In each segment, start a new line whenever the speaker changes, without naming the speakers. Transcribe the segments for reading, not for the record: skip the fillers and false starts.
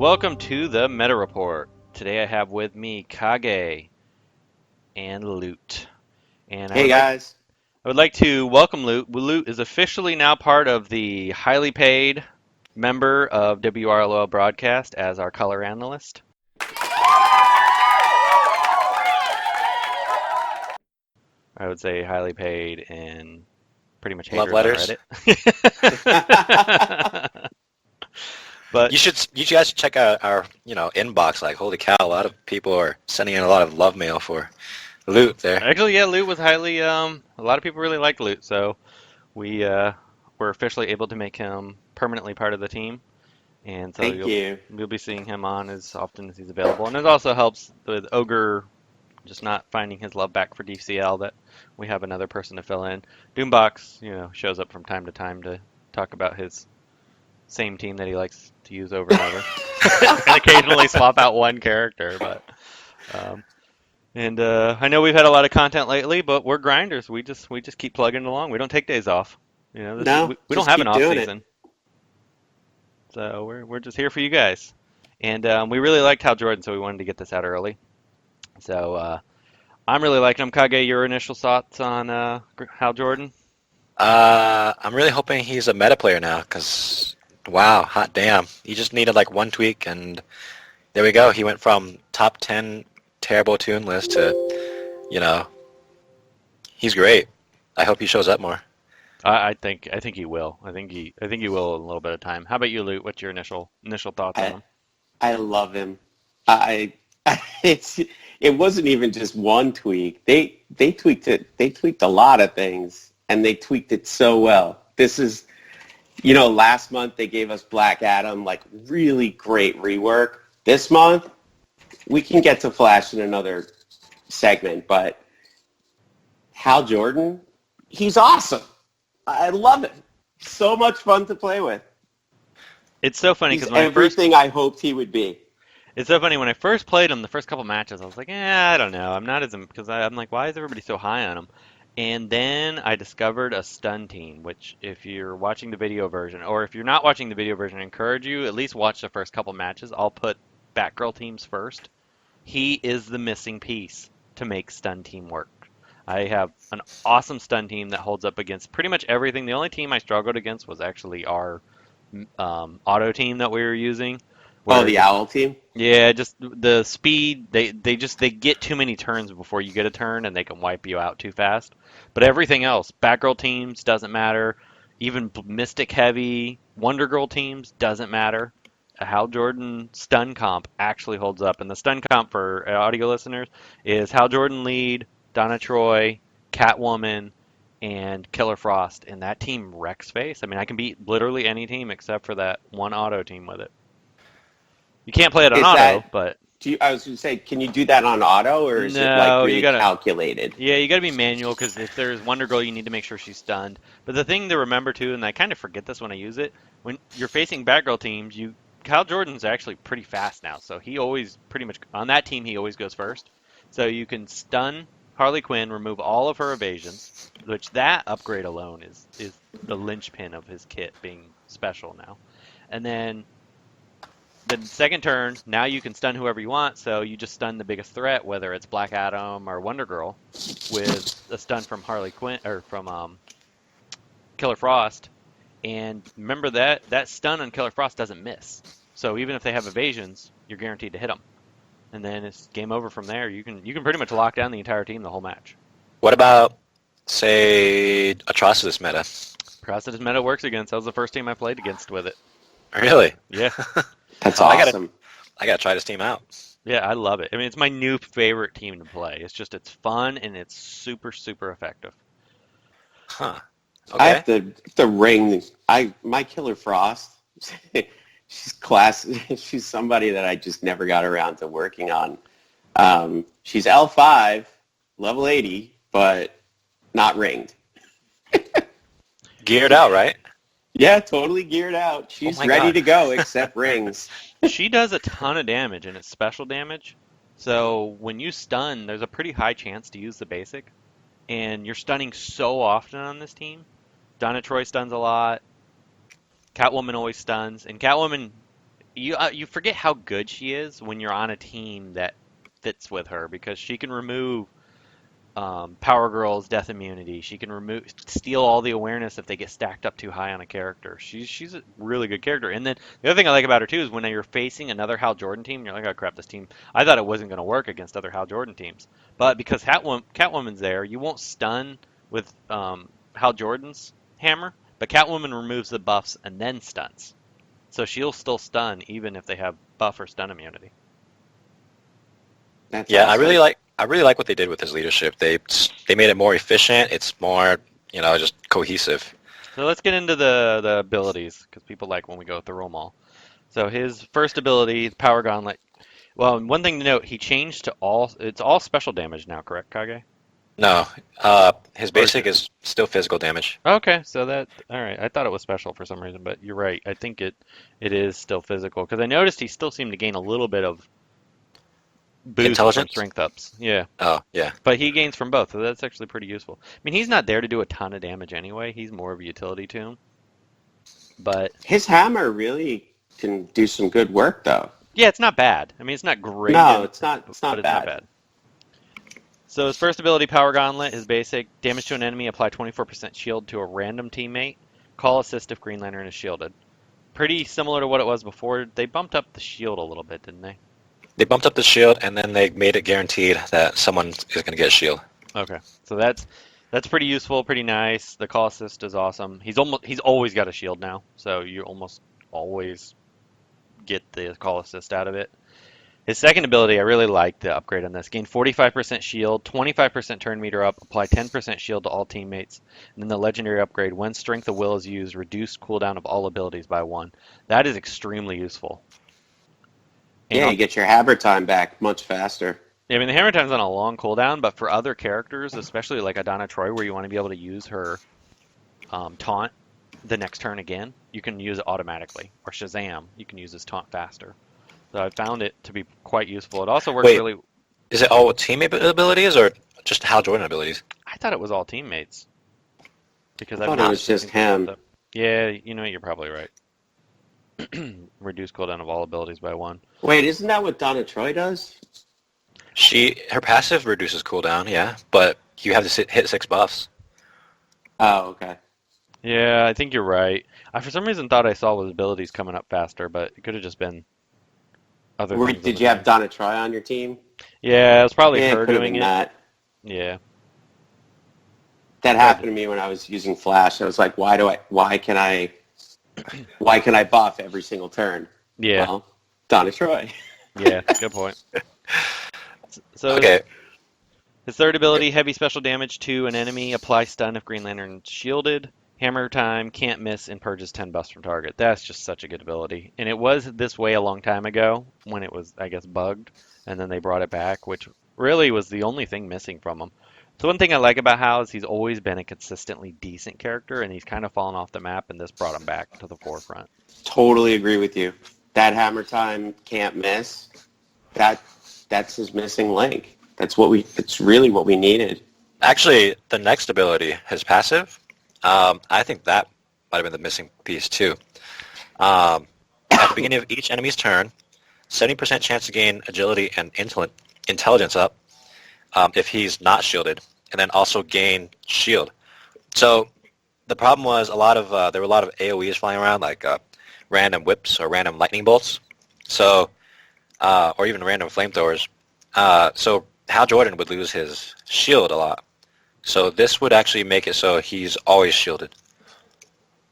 welcome to the Meta Report. Today I have with me Kage and Loot. And
Hey guys.
I would like to welcome Loot. Loot is officially now part of the highly paid member of WROL broadcast as our color analyst. I would say highly paid and pretty much
Love
haters on
letters.
Reddit. But
You guys should check out our inbox. Like, holy cow, a lot of people are sending in a lot of love mail for Loot there.
actually, yeah, Loot was highly. A lot of people really like Loot, so we were officially able to make him permanently part of the team, and so
Thank you.
you'll be seeing him on as often as he's available. And it also helps with Ogre just not finding his love back for DCL that we have another person to fill in. Doombox, shows up from time to time to talk about his same team that he likes to use over and over, and occasionally swap out one character. But I know we've had a lot of content lately, but we're grinders. We just keep plugging along. We don't take days off.
No,
we don't
just
have an
keep
off
doing it.
season, so we're just here for you guys. And we really liked Hal Jordan, so we wanted to get this out early. So I'm really liking him. Kage, your initial thoughts on Hal Jordan?
I'm really hoping he's a meta player now, because, wow, hot damn. He just needed like one tweak, and there we go. He went from top 10 terrible tune list to, he's great. I hope he shows up more.
I think he will. I think he will in a little bit of time. How about you, Luke? What's your initial thoughts on him?
I love him. I it wasn't even just one tweak. They tweaked it. They tweaked a lot of things, and they tweaked it so well. This is, last month they gave us Black Adam, like really great rework. This month we can get to Flash in another segment, but Hal Jordan, he's awesome. I love him. So much fun to play with.
It's so funny
He's
because
everything I hoped he would be.
it's so funny when I first played him, the first couple matches, I was like, I don't know. I'm not as because I'm like, why is everybody so high on him? And then I discovered a stun team, which if you're watching the video version, or if you're not watching the video version, I encourage you at least watch the first couple matches. I'll put Batgirl teams first. He is the missing piece to make stun team work. I have an awesome stun team that holds up against pretty much everything. The only team I struggled against was actually our auto team that we were using.
Oh, the Owl team?
Yeah, just the speed. They get too many turns before you get a turn, and they can wipe you out too fast. But everything else, Batgirl teams doesn't matter. Even Mystic Heavy, Wonder Girl teams doesn't matter. A Hal Jordan stun comp actually holds up, and the stun comp for audio listeners is Hal Jordan lead, Donna Troy, Catwoman, and Killer Frost, and that team wrecks face. I mean, I can beat literally any team except for that one auto team with it. You can't play it on auto, but
I was going to say, can you do that on auto, or is it
no,
like really
you gotta
calculated?
yeah, you gotta be manual because if there's Wonder Girl, you need to make sure she's stunned. But the thing to remember too, and I kind of forget this when I use it, when you're facing Batgirl teams, Hal Jordan's actually pretty fast now, so he always pretty much on that team he always goes first. So you can stun Harley Quinn, remove all of her evasions, which that upgrade alone is the linchpin of his kit being special now. And then the second turn, now you can stun whoever you want, so you just stun the biggest threat, whether it's Black Adam or Wonder Girl, with a stun from Harley Quinn or from Killer Frost. And remember that stun on Killer Frost doesn't miss. So even if they have evasions, you're guaranteed to hit them. And then it's game over from there. You can pretty much lock down the entire team the whole match.
What about, say, Atrocitus meta?
Atrocitus meta works against. That was the first team I played against with it.
Really?
Yeah.
That's
Oh,
awesome.
I gotta try this team out.
Yeah, I love it. I mean, it's my new favorite team to play. It's fun and it's super, super effective.
Huh.
I
Okay.
have to ring. My Killer Frost. She's somebody that I just never got around to working on. She's L5, level 80, but not ringed.
Geared out, right?
Yeah, totally geared out. She's
my
ready
God.
to go, except rings.
She does a ton of damage and it's special damage. So when you stun, there's a pretty high chance to use the basic. And you're stunning so often on this team. Donna Troy stuns a lot. Catwoman always stuns. And Catwoman you forget how good she is when you're on a team that fits with her because she can remove Power Girl's death immunity. She can steal all the awareness if they get stacked up too high on a character. She's a really good character. And then the other thing I like about her too is when you're facing another Hal Jordan team, you're like, oh crap, this team. I thought it wasn't going to work against other Hal Jordan teams, but because Catwoman's there, you won't stun with Hal Jordan's hammer, but Catwoman removes the buffs and then stuns, so she'll still stun even if they have buff or stun immunity.
That's
Yeah,
awesome.
I really like what they did with his leadership. They made it more efficient. It's more, just cohesive.
So let's get into the abilities because people like when we go through them all. So his first ability, Power Gauntlet. Well, one thing to note, he changed to it's all special damage now, correct, Kage?
No, his
Or is
basic is still physical damage.
Okay, so all right. I thought it was special for some reason, but you're right. I think it is still physical because I noticed he still seemed to gain a little bit of boost from
Intelligence?
strength ups. Yeah,
Oh, yeah.
but he gains from both, so that's actually pretty useful. I mean, he's not there to do a ton of damage anyway. He's more of a utility tool. But
His hammer really can do some good work, though.
yeah, it's not bad. I mean, it's not great.
No, it's not. It's
but
not
it's not
bad.
bad. So his first ability, Power Gauntlet, is basic. Damage to an enemy, apply 24% shield to a random teammate. Call assist if Green Lantern is shielded. Pretty similar to what it was before. They bumped up the shield a little bit, didn't they?
They bumped up the shield, and then they made it guaranteed that someone is going to get a shield.
Okay, so that's pretty useful, pretty nice. The call assist is awesome. He's always got a shield now, so you almost always get the call assist out of it. His second ability, I really like the upgrade on this. Gain 45% shield, 25% turn meter up, apply 10% shield to all teammates. And then the legendary upgrade, when Strength of Will is used, reduce cooldown of all abilities by 1. That is extremely useful. And
Yeah, you get your hammer time back much faster.
I mean, the hammer time's on a long cooldown, but for other characters, especially like Adana Troy, where you want to be able to use her taunt the next turn again, you can use it automatically. Or Shazam, you can use his taunt faster. So I found it to be quite useful. It also works
Wait,
really.
is it all teammate abilities or just Hal Jordan abilities?
I thought it was all teammates because
I
I've
thought it
not.
was just
seen people
him.
with it. Yeah, you know what, you're probably right. Reduce cooldown of all abilities by 1.
Wait, isn't that what Donna Troy does?
Her passive reduces cooldown, yeah, but you have to hit 6 buffs.
Oh, okay.
Yeah, I think you're right. I for some reason thought I saw his abilities coming up faster, but it could have just been other things.
Did you have Donna Troy on your team?
Yeah, it was probably
Yeah,
her
it could have
doing
been
it.
that.
Yeah.
That happened to me when I was using Flash. I was like, why can I buff every single turn?
Yeah.
Well, Donna Troy.
Yeah, good point. So
Okay,
his third ability, heavy special damage to an enemy, apply stun if Green Lantern's shielded. Hammer time, can't miss, and purges 10 buffs from target. That's just such a good ability. And it was this way a long time ago when it was, I guess, bugged, and then they brought it back, which really was the only thing missing from him. So one thing I like about Hal is he's always been a consistently decent character, and he's kind of fallen off the map, and this brought him back to the forefront.
Totally agree with you. That hammer time can't miss. That's his missing link. It's really what we needed.
actually, the next ability, his passive, I think that might have been the missing piece too. At the beginning of each enemy's turn, 70% chance to gain agility and intelligence up if he's not shielded, and then also gain shield. So the problem was there were a lot of AoEs flying around, like random whips or random lightning bolts, so or even random flamethrowers. So Hal Jordan would lose his shield a lot. So this would actually make it so he's always shielded.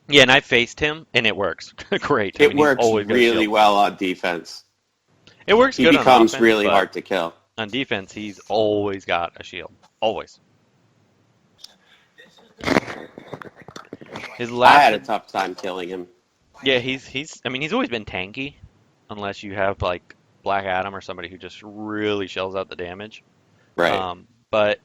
Yeah, and I faced him, and it works. Great. I
It
mean, he's
works
always got a
really
shield.
well on defense.
It works
He
good on
becomes
offense,
really
but
hard to kill.
on defense, he's always got a shield. Always. His
I
last,
had a tough time killing him.
yeah, I mean, he's always been tanky, unless you have like Black Adam or somebody who just really shells out the damage.
Right.
But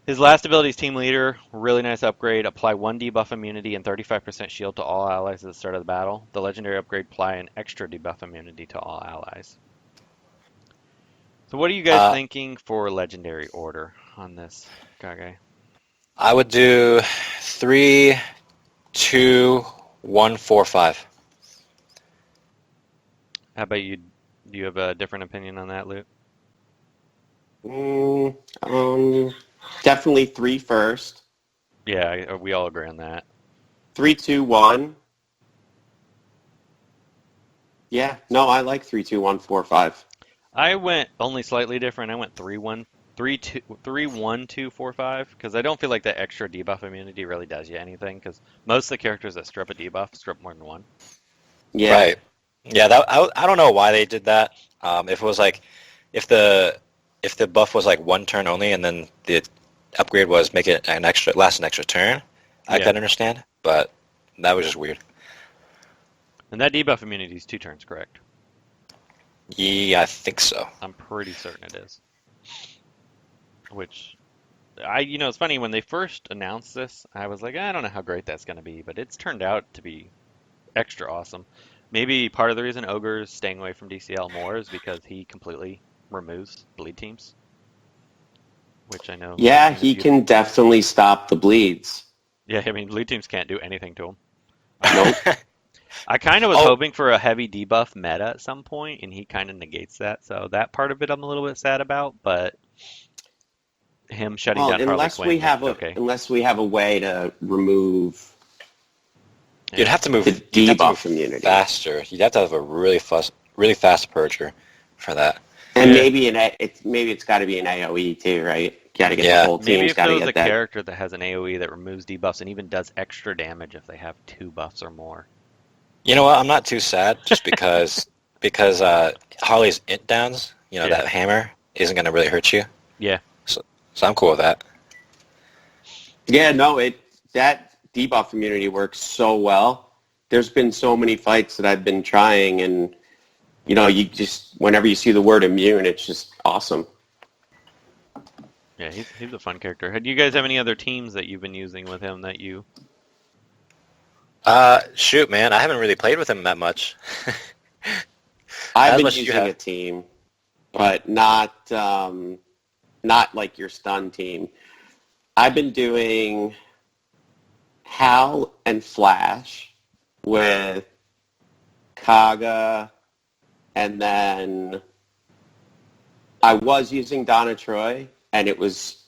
his last ability is Team Leader. Really nice upgrade. Apply 1 debuff immunity and 35% shield to all allies at the start of the battle. The legendary upgrade, apply an extra debuff immunity to all allies. So what are you guys thinking for legendary order on this, Kage?
I would do 3, 2, 1, 4, 5.
How about you? Do you have a different opinion on that, Luke?
Mm, definitely three first.
Yeah, we all agree on that.
3-2-1. Yeah, no, I like 3-2-1-4-5.
I went only slightly different. I went 3-1, 3-2, 3-1-2-4-5 because I don't feel like that extra debuff immunity really does you anything because most of the characters that strip a debuff strip more than one.
Yeah.
Right. Yeah, I don't know why they did that. If it was like, if the if the buff was like one turn only, and then the upgrade was make it last an extra turn, I
Yeah,
could understand. But that was just weird.
and that debuff immunity is 2 turns, correct?
Yeah, I think so.
I'm pretty certain it is. Which it's funny when they first announced this, I was like, I don't know how great that's going to be, but it's turned out to be extra awesome. Maybe part of the reason Ogre's staying away from DCL more is because he completely removes bleed teams, which I know has
Yeah,
been a
he
few.
can definitely stop the bleeds.
Yeah, I mean, bleed teams can't do anything to him.
Nope.
I kind of was
Oh,
hoping for a heavy debuff meta at some point, and he kind of negates that. So that part of it I'm a little bit sad about, but him shutting
Well,
down Harley Quinn makes it okay.
unless we have a way to remove
you'd
Yeah.
have to move.
the
You'd have to move
debuff immunity.
faster. You'd have to have a really fast purger for that.
And
Yeah.
maybe it's got to be an AOE too, right? Got to get the
Yeah.
whole
Maybe
team's
if
got
there
to
was a
get that.
character that has an AoE that removes debuffs and even does extra damage if they have 2 buffs or more.
You know what? I'm not too sad just because Harley's int downs,
Yeah.
that hammer isn't going to really hurt you.
Yeah.
So I'm cool with that.
Yeah, no, that debuff immunity works so well. There's been so many fights that I've been trying, and you just whenever you see the word immune, it's just awesome.
Yeah, he's a fun character. Do you guys have any other teams that you've been using with him that you?
Shoot, man, I haven't really played with him that much.
I've
As
been
much as you
using a
have.
team, but not like your stun team. I've been doing Hal and Flash with Kaga, and then I was using Donna Troy, and it was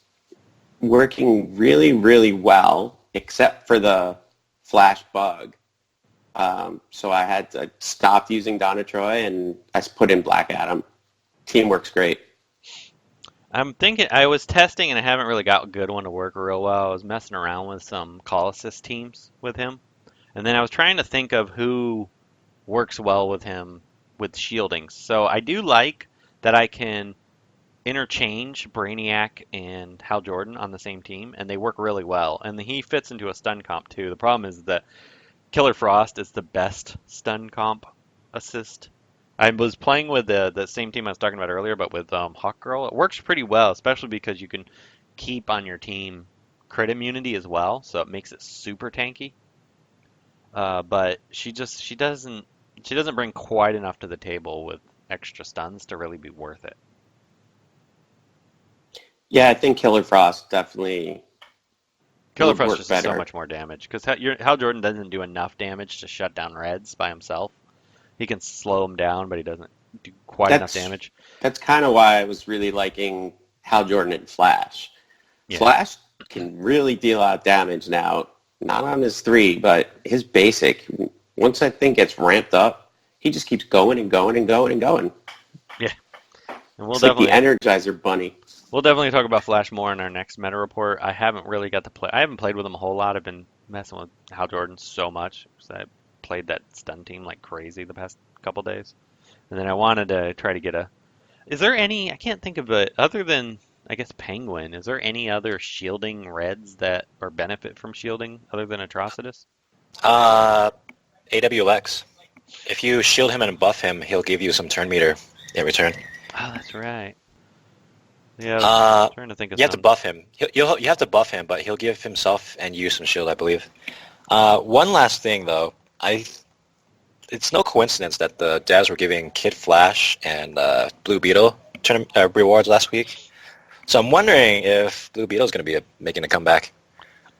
working really, really well, except for the Flash bug. So I had to stop using Donna Troy, and I put in Black Adam. Team works great.
I'm thinking I was testing and I haven't really got a good one to work real well. I was messing around with some call assist teams with him, and then I was trying to think of who works well with him with shielding. So I do like that I can interchange Brainiac and Hal Jordan on the same team, and they work really well. And he fits into a stun comp too. The problem is that Killer Frost is the best stun comp assist. I was playing with the same team I was talking about earlier, but with Hawkgirl. It works pretty well, especially because you can keep on your team crit immunity as well, so it makes it super tanky. But she doesn't bring quite enough to the table with extra stuns to really be worth it.
Yeah, I think Killer Frost definitely
Killer
would
Frost
work
just does so
better.
much more damage because Hal Jordan doesn't do enough damage to shut down Reds by himself. He can slow them down, but he doesn't do quite enough
That's
damage.
that's kind of why I was really liking Hal Jordan and Flash.
Yeah,
Flash can really deal out damage now. Not on his 3, but his basic. Once that thing gets ramped up, he just keeps going and going and going and going.
yeah, and
It's like the Energizer Bunny.
we'll definitely talk about Flash more in our next meta report. I haven't really got to play. I haven't played with him a whole lot. I've been messing with Hal Jordan so much because I played that stun team like crazy the past couple days, and then I wanted to try to get a. Is there any? I can't think of it other than I guess Penguin. Is there any other shielding Reds that or benefit from shielding other than Atrocitus?
AWX. If you shield him and buff him, he'll give you some turn meter in return.
Oh, that's right. Yeah, I was
Uh,
trying to think of
you have to
some.
buff him. You have to buff him, but he'll give himself and you some shield, I believe. One last thing, though. It's no coincidence that the devs were giving Kid Flash and Blue Beetle rewards last week. So I'm wondering if Blue Beetle is going to be making a comeback.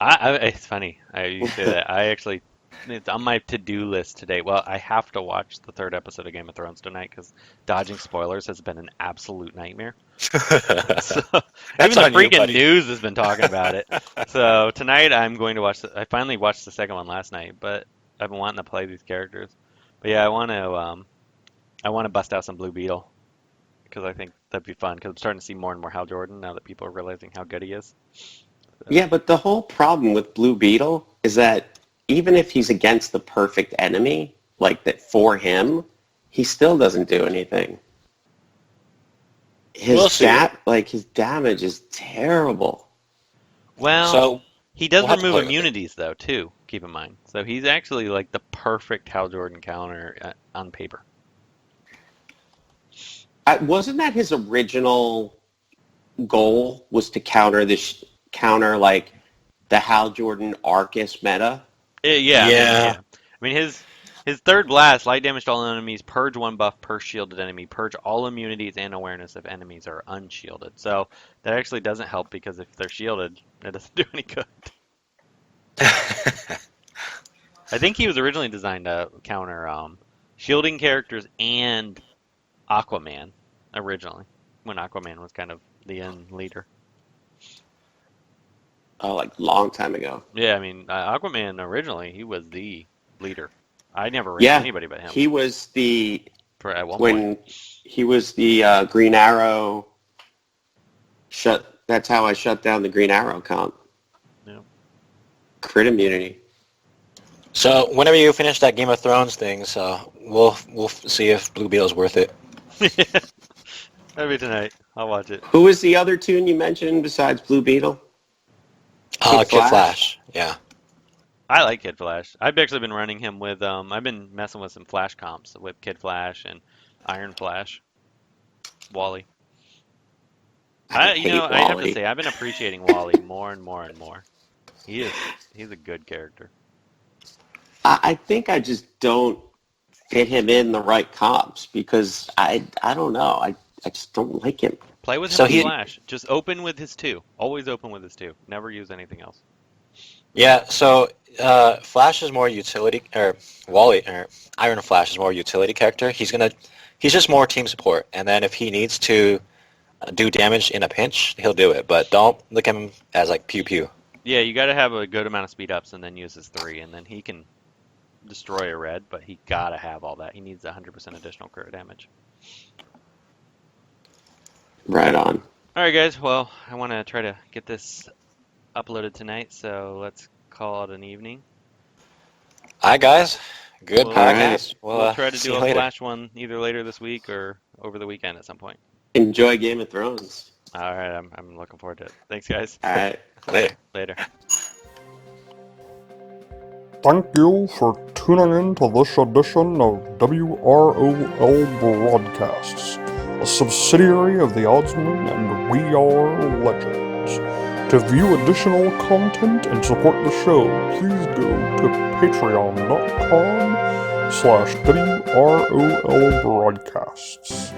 It's funny. You say that. I actually It's on my to-do list today. Well, I have to watch the third episode of Game of Thrones tonight because dodging spoilers has been an absolute nightmare. So
That's
even the
on you,
freaking
buddy.
news has been talking about it. So tonight I'm going to watch. I finally watched the second one last night, but I've been wanting to play these characters. But yeah, I want to bust out some Blue Beetle because I think that'd be fun. Because I'm starting to see more and more Hal Jordan now that people are realizing how good he is. So,
Yeah, but the whole problem with Blue Beetle is that even if he's against the perfect enemy, like that for him, he still doesn't do anything.
We'll see.
His damage is terrible.
well,
So
he does
we'll have to
remove
play with it.
immunities though too. Keep in mind. So he's actually like the perfect Hal Jordan counter on paper.
Wasn't that his original goal was to counter like the Hal Jordan Arcus meta?
Yeah, I mean,
Yeah.
yeah. I mean his third blast, light damage to all enemies, purge one buff per shielded enemy, purge all immunities and awareness if enemies are unshielded. So that actually doesn't help because if they're shielded, it doesn't do any good. I think he was originally designed to counter shielding characters and Aquaman originally, when Aquaman was kind of the end leader.
Oh, like long time ago.
Yeah, I mean Aquaman originally he was the leader. I never ran
Yeah,
anybody but him
he was the
for at one point.
when he was the Green Arrow. That's how I shut down the Green Arrow comp.
Yeah.
Crit immunity.
So whenever you finish that Game of Thrones thing, so we'll see if Blue Beetle's worth it.
Maybe tonight. I'll watch it.
Who was the other tune you mentioned besides Blue Beetle?
Kid
Flash?
Flash. Yeah.
I like Kid Flash. I've actually been running him with I've been messing with some Flash comps with Kid Flash and Iron Flash. Wally.
I hate
I have to
Wally.
say I've been appreciating Wally more and more and more. He's a good character.
I think I just don't fit him in the right comps because I don't know. I just don't like him.
Play with him
So
with
he,
Flash. Just open with his two. Always open with his two. Never use anything else.
yeah. So Flash is more utility, or Wally, or Iron Flash is more utility character. He's just more team support. And then if he needs to do damage in a pinch, he'll do it. But don't look at him as like pew pew.
Yeah, you got to have a good amount of speed ups and then use his three, and then he can destroy a red. But he gotta have all that. He needs 100% additional crit damage.
Right on.
All right, guys. Well, I want to try to get this uploaded tonight, so let's call it an evening.
All right, guys. Good
We'll-
podcast.
We'll try to
see
do
you
a
later.
Flash one either later this week or over the weekend at some point.
Enjoy Game of Thrones.
All right, I'm looking forward to it. Thanks, guys.
All right.
Later.
Later.
Thank you for tuning in to this edition of WROL Broadcasts, a subsidiary of the Oddsman and We Are Legends. To view additional content and support the show, please go to patreon.com/WROL Broadcasts.